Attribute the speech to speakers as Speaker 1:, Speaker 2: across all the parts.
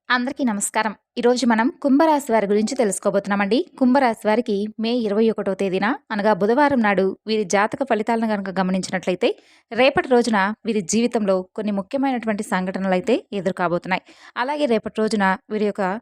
Speaker 1: అందరికీ నమస్కారం. ఈరోజు మనం కుంభరాశి వారి గురించి తెలుసుకోబోతున్నామండి. కుంభరాశి వారికి మే 21వ తేదీన అనగా బుధవారం నాడు వీరి జాతక ఫలితాలను గనక గమనించినట్లయితే రేపటి రోజున వీరి జీవితంలో కొన్ని ముఖ్యమైనటువంటి సంఘటనలైతే ఎదురు కాబోతున్నాయి. అలాగే రేపటి రోజున వీరి యొక్క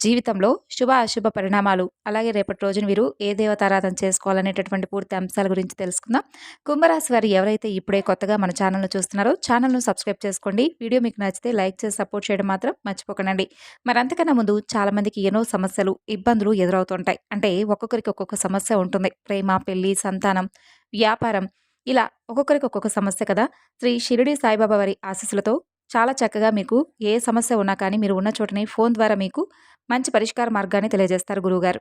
Speaker 1: జీవితంలో శుభ, అశుభ పరిణామాలు, అలాగే రేపటి రోజున వీరు ఏ దేవతారాధన చేసుకోవాలనేటటువంటి పూర్తి అంశాల గురించి తెలుసుకుందాం. కుంభరాశి వారు ఎవరైతే ఇప్పుడే కొత్తగా మన ఛానల్‌ను చూస్తున్నారో ఛానల్‌ను సబ్స్క్రైబ్ చేసుకోండి. వీడియో మీకు నచ్చితే లైక్ చేసి సపోర్ట్ చేయడం మాత్రం మర్చిపోకండి. మరి అంతకన్నా ముందు చాలామందికి ఎన్నో సమస్యలు, ఇబ్బందులు ఎదురవుతుంటాయి. అంటే ఒక్కొక్కరికి ఒక్కొక్క సమస్య ఉంటుంది. ప్రేమ, పెళ్లి, సంతానం, వ్యాపారం ఇలా ఒక్కొక్కరికి ఒక్కొక్క సమస్య కదా! శ్రీ షిరిడి సాయిబాబా వారి ఆశీస్సులతో చాలా చక్కగా మీకు ఏ సమస్య ఉన్నా కానీ మీరు ఉన్న చోటనే ఫోన్ ద్వారా మీకు మంచి పరిష్కార మార్గాన్ని తెలియజేస్తారు గురువుగారు.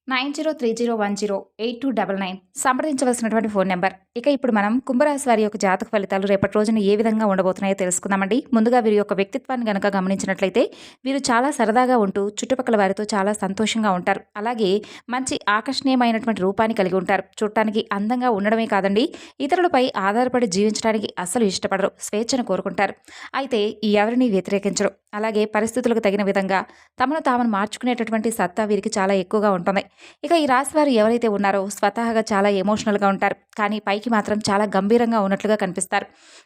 Speaker 1: 9030108299 సంప్రదించవలసినటువంటి ఫోన్ నెంబర్. ఇక ఇప్పుడు మనం కుంభరాశి వారి యొక్క జాతక ఫలితాలు రేపటి రోజున ఏ విధంగా ఉండబోతున్నాయో తెలుసుకుందామండి. ముందుగా వీరి యొక్క వ్యక్తిత్వాన్ని గనక గమనించినట్లయితే వీరు చాలా సరదాగా ఉంటూ చుట్టుపక్కల వారితో చాలా సంతోషంగా ఉంటారు. అలాగే మంచి ఆకర్షణీయమైనటువంటి రూపాన్ని కలిగి ఉంటారు. చూడటానికి అందంగా ఉండడమే కాదండి, ఇతరులపై ఆధారపడి జీవించడానికి అస్సలు ఇష్టపడరు. స్వేచ్ఛను కోరుకుంటారు. అయితే ఎవరిని వ్యతిరేకించరు. అలాగే పరిస్థితులకు తగిన విధంగా తమను తాము మార్చుకునేటటువంటి సత్తా వీరికి చాలా ఎక్కువగా ఉంటుంది. ఇక ఈ రాశి వారు ఎవరైతే ఉన్నారో స్వతహాగా చాలా ఎమోషనల్‌గా ఉంటారు. కానీ పైకి మాత్రం చాలా గంభీరంగా ఉన్నట్లుగా కనిపిస్తారు.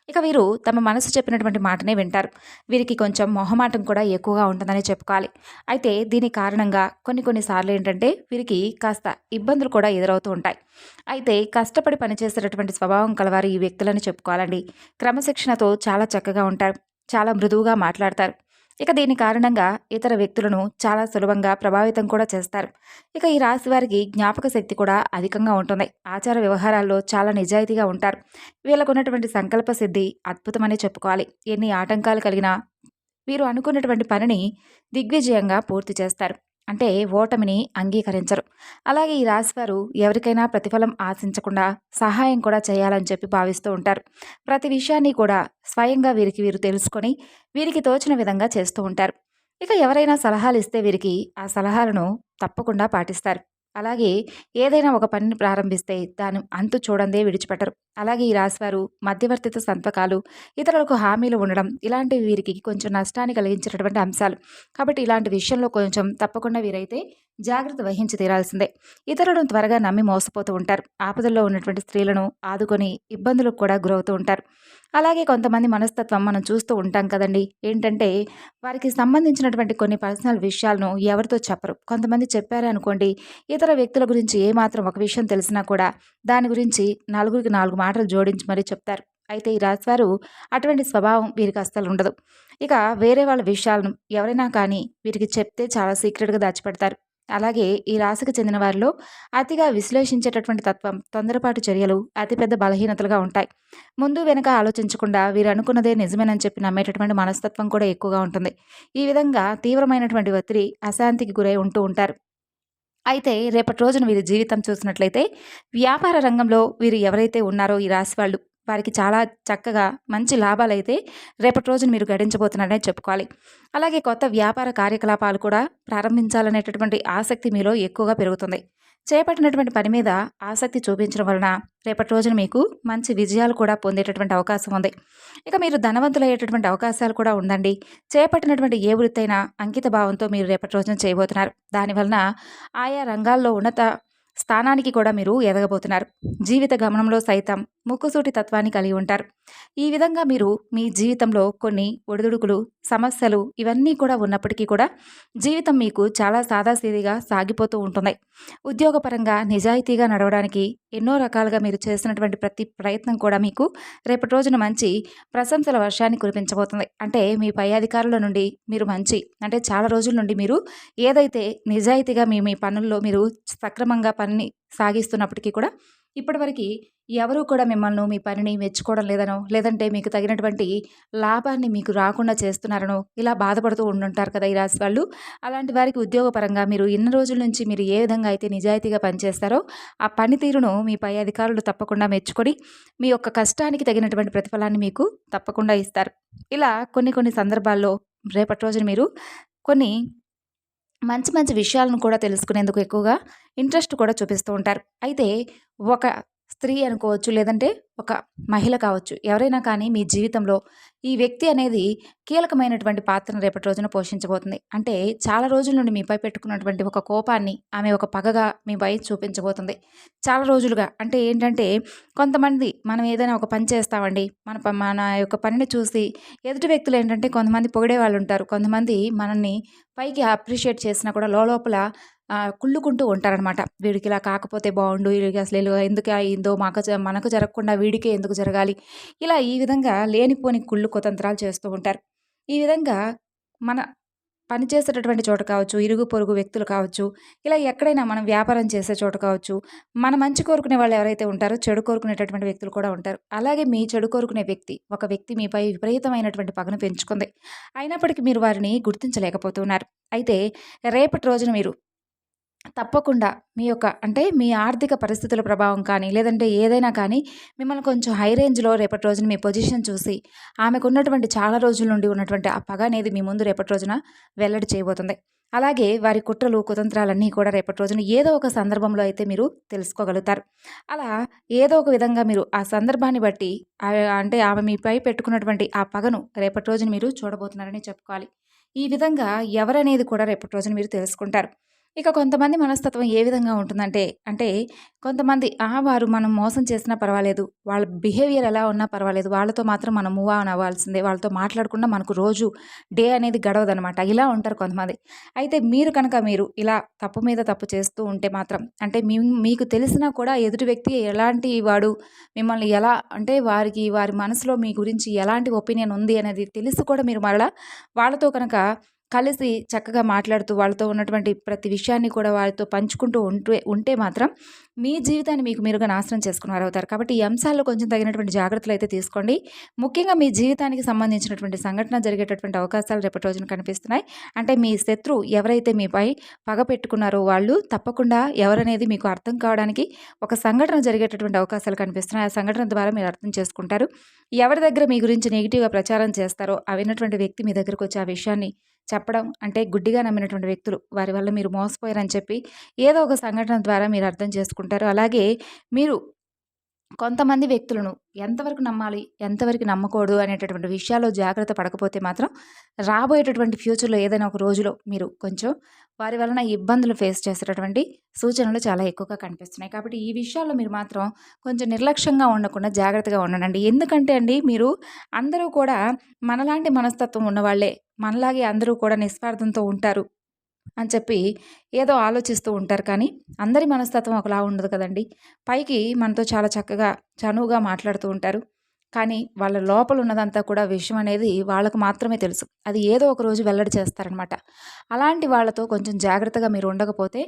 Speaker 1: ఇక వీరు తమ మనసు చెప్పినటువంటి మాటనే వింటారు. వీరికి కొంచెం మొహమాటం కూడా ఎక్కువగా ఉంటుందనే చెప్పుకోవాలి. అయితే దీని కారణంగా కొన్ని సార్లు ఏంటంటే వీరికి కాస్త ఇబ్బందులు కూడా ఎదురవుతూ ఉంటాయి. అయితే కష్టపడి పనిచేసేటటువంటి స్వభావం కలవారు ఈ వ్యక్తులని చెప్పుకోవాలండి. క్రమశిక్షణతో చాలా చక్కగా ఉంటారు. చాలా మృదువుగా మాట్లాడతారు. ఇక దీని కారణంగా ఇతర వ్యక్తులను చాలా సులభంగా ప్రభావితం కూడా చేస్తారు. ఇక ఈ రాశి వారికి జ్ఞాపక శక్తి కూడా అధికంగా ఉంటుంది. ఆచార వ్యవహారాల్లో చాలా నిజాయితీగా ఉంటారు. వీళ్ళకు ఉన్నటువంటి సంకల్ప సిద్ధి అద్భుతమని చెప్పుకోవాలి. ఎన్ని ఆటంకాలు కలిగినా వీరు అనుకున్నటువంటి పనిని దిగ్విజయంగా పూర్తి చేస్తారు. అంటే ఓటమిని అంగీకరించరు. అలాగే ఈ రాశివారు ఎవరికైనా ప్రతిఫలం ఆశించకుండా సహాయం కూడా చేయాలని చెప్పి భావిస్తూ ఉంటారు. ప్రతి విషయాన్ని కూడా స్వయంగా వీరు తెలుసుకొని వీరికి తోచిన విధంగా చేస్తూ ఉంటారు. ఇక ఎవరైనా సలహాలు ఇస్తే వీరికి ఆ సలహాలను తప్పకుండా పాటిస్తారు. అలాగే ఏదైనా ఒక పనిని ప్రారంభిస్తే దాని అంతు చూడందే విడిచిపెట్టరు. అలాగే ఈ రాశివారు మధ్యవర్తిత్వ సంతకాలు, ఇతరులకు హామీలు ఉండడం ఇలాంటివి వీరికి కొంచెం నష్టాన్ని కలిగించేటటువంటి అంశాలు. కాబట్టి ఇలాంటి విషయంలో కొంచెం తప్పకుండా వీరైతే జాగ్రత్త వహించి తీరాల్సిందే. ఇతరులను త్వరగా నమ్మి మోసపోతూ ఉంటారు. ఆపదల్లో ఉన్నటువంటి స్త్రీలను ఆదుకొని ఇబ్బందులకు కూడా గురవుతూ ఉంటారు. అలాగే కొంతమంది మనస్తత్వం మనం చూస్తూ ఉంటాం కదండి. ఏంటంటే వారికి సంబంధించినటువంటి కొన్ని పర్సనల్ విషయాలను ఎవరితో చెప్పరు. కొంతమంది చెప్పారే అనుకోండి, ఇతర వ్యక్తుల గురించి ఏమాత్రం ఒక విషయం తెలిసినా కూడా దాని గురించి నలుగురికి 4 మాటలు జోడించి మరీ చెప్తారు. అయితే ఈ రాశివారు అటువంటి స్వభావం వీరికి అస్సలు ఉండదు. ఇక వేరే వాళ్ళ విషయాలను ఎవరైనా కానీ వీరికి చెప్తే చాలా సీక్రెట్‌గా దాచిపెడతారు. అలాగే ఈ రాశికి చెందిన వారిలో అతిగా విశ్లేషించేటటువంటి తత్వం, తొందరపాటు చర్యలు అతిపెద్ద బలహీనతలుగా ఉంటాయి. ముందు వెనక ఆలోచించకుండా వీరు అనుకున్నదే నిజమేనని చెప్పి నమ్మేటటువంటి మనస్తత్వం కూడా ఎక్కువగా ఉంటుంది. ఈ విధంగా తీవ్రమైనటువంటి ఒత్తిడి, అశాంతికి గురై ఉంటూ ఉంటారు. అయితే రేపటి రోజున వీరి జీవితం చూసినట్లయితే వ్యాపార రంగంలో వీరు ఎవరైతే ఉన్నారో ఈ రాశి వాళ్ళు వారికి చాలా చక్కగా మంచి లాభాలైతే రేపటి రోజున మీరు గడించబోతున్నారనే చెప్పుకోవాలి. అలాగే కొత్త వ్యాపార కార్యకలాపాలు కూడా ప్రారంభించాలనేటటువంటి ఆసక్తి మీలో ఎక్కువగా పెరుగుతుంది. చేపట్టినటువంటి పని మీద ఆసక్తి చూపించడం వలన రేపటి రోజున మీకు మంచి విజయాలు కూడా పొందేటటువంటి అవకాశం ఉంది. ఇక మీరు ధనవంతులయ్యేటటువంటి అవకాశాలు కూడా ఉందండి. చేపట్టినటువంటి ఏ వృత్తైనా అంకిత భావంతో మీరు రేపటి రోజున చేయబోతున్నారు. దానివలన ఆయా రంగాల్లో ఉన్నత స్థానానికి కూడా మీరు ఎదగబోతున్నారు. జీవిత గమనంలో సైతం ముక్కుసూటి తత్వాన్ని కలిగి ఉంటారు. ఈ విధంగా మీరు మీ జీవితంలో కొన్ని ఒడిదుడుకులు, సమస్యలు ఇవన్నీ కూడా ఉన్నప్పటికీ కూడా జీవితం మీకు చాలా సాదాసీదిగా సాగిపోతూ ఉంటుంది. ఉద్యోగపరంగా నిజాయితీగా నడవడానికి ఎన్నో రకాలుగా మీరు చేసినటువంటి ప్రతి ప్రయత్నం కూడా మీకు రేపటి రోజున మంచి ప్రశంసల వర్షాన్ని కురిపించబోతుంది. అంటే మీ పై అధికారుల నుండి మీరు మంచి అంటే చాలా రోజుల నుండి మీరు ఏదైతే నిజాయితీగా మీ మీ పనుల్లో మీరు సక్రమంగా పనిని సాగిస్తున్నప్పటికీ కూడా ఇప్పటివరకు ఎవరూ కూడా మిమ్మల్ని మీ పనిని మెచ్చుకోవడం లేదనో, లేదంటే మీకు తగినటువంటి లాభాన్ని మీకు రాకుండా చేస్తున్నారనో ఇలా బాధపడుతూ ఉండుంటారు కదా ఈ రాశి వాళ్ళు. అలాంటి వారికి ఉద్యోగపరంగా మీరు ఇన్ని రోజుల నుంచి మీరు ఏ విధంగా అయితే నిజాయితీగా పనిచేస్తారో ఆ పనితీరును మీ పై అధికారులు తప్పకుండా మెచ్చుకొని మీ యొక్క కష్టానికి తగినటువంటి ప్రతిఫలాన్ని మీకు తప్పకుండా ఇస్తారు. ఇలా కొన్ని సందర్భాల్లో రేపటి రోజున మీరు కొన్ని మంచి మంచి విషయాలను కూడా తెలుసుకునేందుకు ఎక్కువగా ఇంట్రెస్ట్ కూడా చూపిస్తూ ఉంటారు. అయితే ఒక స్త్రీ అనుకోవచ్చు, లేదంటే ఒక మహిళ కావచ్చు. ఎవరైనా కానీ మీ జీవితంలో ఈ వ్యక్తి అనేది కీలకమైనటువంటి పాత్రను రేపటి రోజున పోషించబోతుంది. అంటే చాలా రోజుల నుండి మీపై పెట్టుకున్నటువంటి ఒక కోపాన్ని ఆమె ఒక పగగా మీపై చూపించబోతుంది. చాలా రోజులుగా అంటే ఏంటంటే కొంతమంది మనం ఏదైనా ఒక పని చేస్తామండి. మన యొక్క పనిని చూసి ఎదుటి వ్యక్తులు ఏంటంటే కొంతమంది పొగిడేవాళ్ళు ఉంటారు. కొంతమంది మనల్ని పైకి అప్రిషియేట్ చేసినా కూడా లోలోపల కుళ్ళుకుంటూ ఉంటారనమాట. వీడికి ఇలా కాకపోతే బావుండు. వీడికి అసలు ఇలా ఎందుకు అయిందో మనకు జరగకుండా వీడికే ఎందుకు జరగాలి? ఇలా ఈ విధంగా లేనిపోని కుళ్ళు కుతంత్రాలు చేస్తూ ఉంటారు. ఈ విధంగా మన పని చేసేటటువంటి చోట కావచ్చు, ఇరుగు పొరుగు వ్యక్తులు కావచ్చు, ఇలా ఎక్కడైనా మనం వ్యాపారం చేసే చోట కావచ్చు, మన మంచి కోరుకునే వాళ్ళు ఎవరైతే ఉంటారో చెడు కోరుకునేటటువంటి వ్యక్తులు కూడా ఉంటారు. అలాగే మీ చెడు కోరుకునే వ్యక్తి, ఒక వ్యక్తి మీపై విపరీతమైనటువంటి పగను పెంచుకుంది. అయినప్పటికీ మీరు వారిని గుర్తించలేకపోతున్నారు. అయితే రేపటి రోజున మీరు తప్పకుండా మీ యొక్క అంటే మీ ఆర్థిక పరిస్థితుల ప్రభావం కానీ, లేదంటే ఏదైనా కానీ మిమ్మల్ని కొంచెం హై రేంజ్‌లో రేపటి రోజున మీ పొజిషన్ చూసి, ఆమెకున్నటువంటి చాలా రోజుల నుండి ఉన్నటువంటి ఆ పగ అనేది మీ ముందు రేపటి రోజున వెల్లడి చేయబోతుంది. అలాగే వారి కుట్రలు, కుతంత్రాలన్నీ కూడా రేపటి రోజున ఏదో ఒక సందర్భంలో అయితే మీరు తెలుసుకోగలుగుతారు. అలా ఏదో ఒక విధంగా మీరు ఆ సందర్భాన్ని బట్టి అంటే ఆమె మీపై పెట్టుకున్నటువంటి ఆ పగను రేపటి రోజున మీరు చూడబోతున్నారని చెప్పుకోవాలి. ఈ విధంగా ఎవరనేది కూడా రేపటి రోజున మీరు తెలుసుకుంటారు. ఇక కొంతమంది మనస్తత్వం ఏ విధంగా ఉంటుందంటే, అంటే కొంతమంది వారు మనం మోసం చేసినా పర్వాలేదు. వాళ్ళ బిహేవియర్ ఎలా ఉన్నా పర్వాలేదు. వాళ్ళతో మాత్రం మనం మూవ్ ఆన్ అవ్వాల్సిందే. వాళ్ళతో మాట్లాడకుండా మనకు రోజు డే అనేది గడవదనమాట. ఇలా ఉంటారు కొంతమంది. అయితే మీరు ఇలా తప్పు మీద తప్పు చేస్తూ ఉంటే మాత్రం అంటే మీకు తెలిసినా కూడా ఎదుటి వ్యక్తి ఎలాంటి వాడు, మిమ్మల్ని ఎలా అంటే వారి మనసులో మీ గురించి ఎలాంటి ఒపీనియన్ ఉంది అనేది తెలిసి కూడా మీరు మరలా వాళ్ళతో కనుక కలిసి చక్కగా మాట్లాడుతూ వాళ్ళతో ఉన్నటువంటి ప్రతి విషయాన్ని కూడా వాళ్ళతో పంచుకుంటూ ఉంటే మాత్రం మీ జీవితాన్ని మీకు మీరుగా నాశనం చేసుకునేవారవుతారు. కాబట్టి ఈ అంశాల్లో కొంచెం తగినటువంటి జాగ్రత్తలు అయితే తీసుకోండి. ముఖ్యంగా మీ జీవితానికి సంబంధించినటువంటి సంఘటన జరిగేటటువంటి అవకాశాలు రేపటి రోజున కనిపిస్తున్నాయి. అంటే మీ శత్రువు ఎవరైతే మీపై పగ పెట్టుకున్నారో వాళ్ళు తప్పకుండా ఎవరనేది మీకు అర్థం కావడానికి ఒక సంఘటన జరిగేటటువంటి అవకాశాలు కనిపిస్తున్నాయి. ఆ సంఘటన ద్వారా మీరు అర్థం చేసుకుంటారు. ఎవరి దగ్గర మీ గురించి నెగిటివ్‌గా ప్రచారం చేస్తారో ఆ విన్నటువంటి వ్యక్తి మీ దగ్గరకు వచ్చి ఆ విషయాన్ని చెప్పడం అంటే గుడ్డిగా నమ్మినటువంటి వ్యక్తులు వారి వల్ల మీరు మోసపోయారని చెప్పి ఏదో ఒక సంఘటన ద్వారా మీరు అర్థం చేసుకుంటారు. అలాగే మీరు కొంతమంది వ్యక్తులను ఎంతవరకు నమ్మాలి, ఎంతవరకు నమ్మకూడదు అనేటటువంటి విషయాల్లో జాగ్రత్త పడకపోతే మాత్రం రాబోయేటటువంటి ఫ్యూచర్‌లో ఏదైనా ఒక రోజులో మీరు కొంచెం వారి వలన ఇబ్బందులు ఫేస్ చేసేటటువంటి సూచనలు చాలా ఎక్కువగా కనిపిస్తున్నాయి. కాబట్టి ఈ విషయాల్లో మీరు మాత్రం కొంచెం నిర్లక్ష్యంగా ఉండకుండా జాగ్రత్తగా ఉండండి. ఎందుకంటే అండి మీరు అందరూ కూడా మనలాంటి మనస్తత్వం ఉన్నవాళ్ళే. మనలాగే అందరూ కూడా నిస్వార్థంతో ఉంటారు అని చెప్పి ఏదో ఆలోచిస్తూ ఉంటారు. కానీ అందరి మనస్తత్వం ఒకలా ఉండదు కదండీ. పైకి మనతో చాలా చక్కగా చనువుగా మాట్లాడుతూ ఉంటారు. కానీ వాళ్ళ లోపల ఉన్నదంతా కూడా విషయం అనేది వాళ్ళకు మాత్రమే తెలుసు. అది ఏదో ఒక రోజు వెల్లడి చేస్తారనమాట. అలాంటి వాళ్ళతో కొంచెం జాగ్రత్తగా మీరు ఉండకపోతే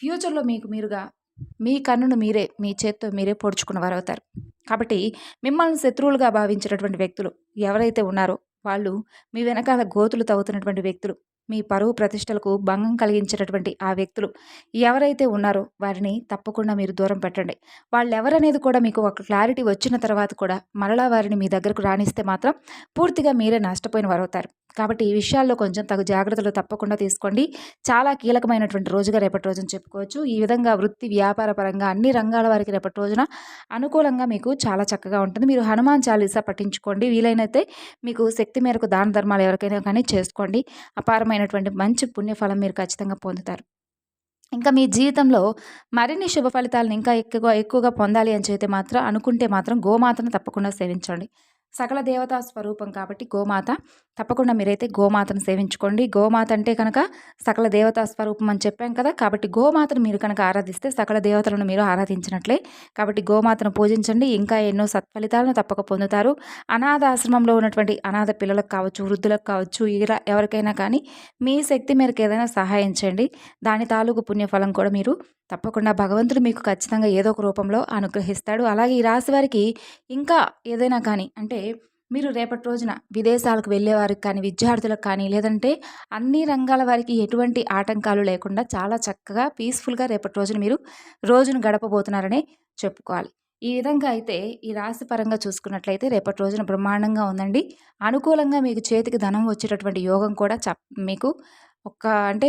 Speaker 1: ఫ్యూచర్‌లో మీకు మీరుగా మీ కన్నును మీరే మీ చేత్తో మీరే పొడుచుకున్నవారవుతారు. కాబట్టి మిమ్మల్ని శత్రువులుగా భావించేటటువంటి వ్యక్తులు ఎవరైతే ఉన్నారో వాళ్ళు మీ వెనకాల గోతులు తవ్వుతున్నటువంటి వ్యక్తులు, మీ పరువు ప్రతిష్టలకు భంగం కలిగించేటటువంటి ఆ వ్యక్తులు ఎవరైతే ఉన్నారో వారిని తప్పకుండా మీరు దూరం పెట్టండి. వాళ్ళెవరనేది కూడా మీకు ఒక క్లారిటీ వచ్చిన తర్వాత కూడా మరలా వారిని మీ దగ్గరకు రానిస్తే మాత్రం పూర్తిగా మీరే నష్టపోయిన వారవుతారు. కాబట్టి ఈ విషయాల్లో కొంచెం తగు జాగ్రత్తలు తప్పకుండా తీసుకోండి. చాలా కీలకమైనటువంటి రోజుగా రేపటి రోజున చెప్పుకోవచ్చు. ఈ విధంగా వృత్తి, వ్యాపార పరంగా అన్ని రంగాల వారికి రేపటి రోజున అనుకూలంగా మీకు చాలా చక్కగా ఉంటుంది. మీరు హనుమాన్ చాలీసా పఠించుకోండి. వీలైనైతే మీకు శక్తి మేరకు దాన ధర్మాలు ఎవరికైనా కానీ చేసుకోండి. అపారమైనటువంటి మంచి పుణ్యఫలం మీరు ఖచ్చితంగా పొందుతారు. ఇంకా మీ జీవితంలో మరిన్ని శుభ ఫలితాలను ఇంకా ఎక్కువగా పొందాలి అని అనుకుంటే మాత్రం గోమాతను తప్పకుండా సేవించండి. సకల దేవతా స్వరూపం కాబట్టి గోమాత తప్పకుండా మీరైతే గోమాతను సేవించుకోండి. గోమాత అంటే కనుక సకల దేవతా స్వరూపం అని చెప్పాం కదా. కాబట్టి గోమాతను మీరు కనుక ఆరాధిస్తే సకల దేవతలను మీరు ఆరాధించినట్లే. కాబట్టి గోమాతను పూజించండి. ఇంకా ఎన్నో సత్ఫలితాలను తప్పక పొందుతారు. అనాథ ఆశ్రమంలో ఉన్నటువంటి అనాథ పిల్లలకు కావచ్చు, వృద్ధులకు కావచ్చు, ఇలా ఎవరికైనా కానీ మీ శక్తి మేరకు ఏదైనా సహాయం చేయండి. దాని తాలూకు పుణ్యఫలం కూడా మీరు తప్పకుండా భగవంతుడు మీకు ఖచ్చితంగా ఏదో ఒక రూపంలో అనుగ్రహిస్తాడు. అలాగే ఈ రాశి వారికి ఇంకా ఏదైనా కానీ అంటే మీరు రేపటి రోజున విదేశాలకు వెళ్ళేవారికి కానీ, విద్యార్థులకు కానీ, లేదంటే అన్ని రంగాల వారికి ఎటువంటి ఆటంకాలు లేకుండా చాలా చక్కగా పీస్ఫుల్గా రేపటి రోజున మీరు రోజును గడపబోతున్నారనే చెప్పుకోవాలి. ఈ విధంగా అయితే ఈ రాశి పరంగా చూసుకున్నట్లయితే రేపటి రోజున బ్రహ్మాండంగా ఉందండి. అనుకూలంగా మీకు చేతికి ధనం వచ్చేటటువంటి యోగం కూడా మీకు ఒక అంటే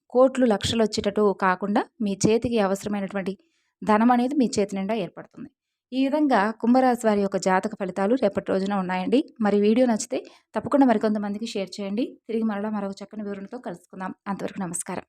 Speaker 1: కోట్లు, లక్షలు వచ్చేటట్టు కాకుండా మీ చేతికి అవసరమైనటువంటి ధనం అనేది మీ చేతి నిండా ఏర్పడుతుంది. ఈ విధంగా కుంభరాశి వారి యొక్క జాతక ఫలితాలు రేపటి రోజున ఉన్నాయండి. మరి వీడియో నచ్చితే తప్పకుండా మరికొంతమందికి షేర్ చేయండి. తిరిగి మరలా మరొక చక్కని వివరణతో కలుసుకుందాం. అంతవరకు నమస్కారం.